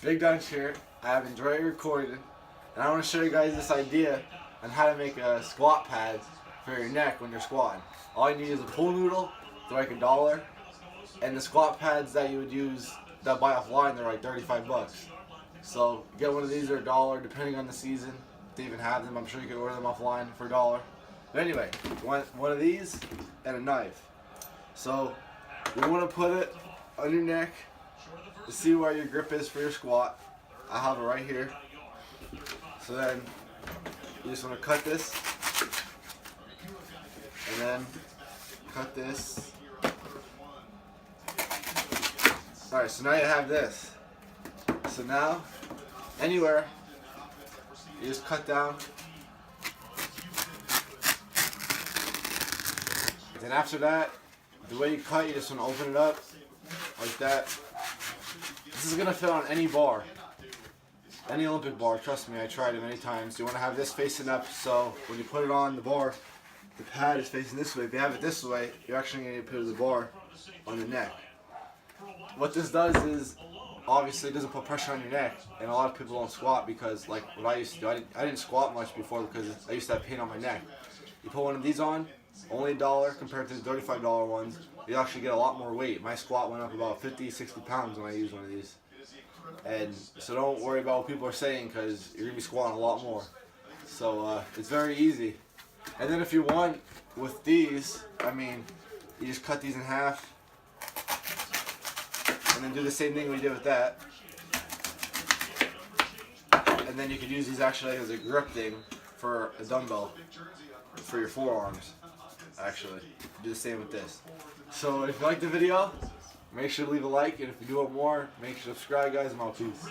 Big Dunch here. I have enjoyed recording, and I want to show you guys this idea on how to make a squat pad for your neck when you're squatting. All you need is a pool noodle, they're like $1, and the squat pads that you would use that buy offline, they're like 35 bucks. So get one of these, they're $1 depending on the season. If they even have them, I'm sure you can order them offline for $1. But anyway, you want one of these and a knife. So you want to put it on your neck to see where your grip is for your squat. I have it right here. So then you just want to cut this and then cut this. Alright, so now you have this. So now, anywhere, you just cut down. Then after that, the way you cut, you just want to open it up like that. This is going to fit on any bar, any Olympic bar. Trust me, I tried it many times. You want to have this facing up, so when you put it on the bar, the pad is facing this way. If you have it this way, you're actually going to put the bar on the neck. What this does is, obviously it doesn't put pressure on your neck, and a lot of people don't squat because, like what I used to do, I didn't squat much before because I used to have pain on my neck. You put one of these on, only $1 compared to the $35 ones, you actually get a lot more weight. My squat went up about 50, 60 pounds when I used one of these. And so don't worry about what people are saying because you're going to be squatting a lot more. So it's very easy. And then if you want, with these, you just cut these in half. And then do the same thing we did with that. And then you could use these actually as a grip thing for a dumbbell for your forearms. Actually, do the same with this. So if you like the video, make sure to leave a like, and if you do want more, make sure to subscribe, guys. I'm out. Peace.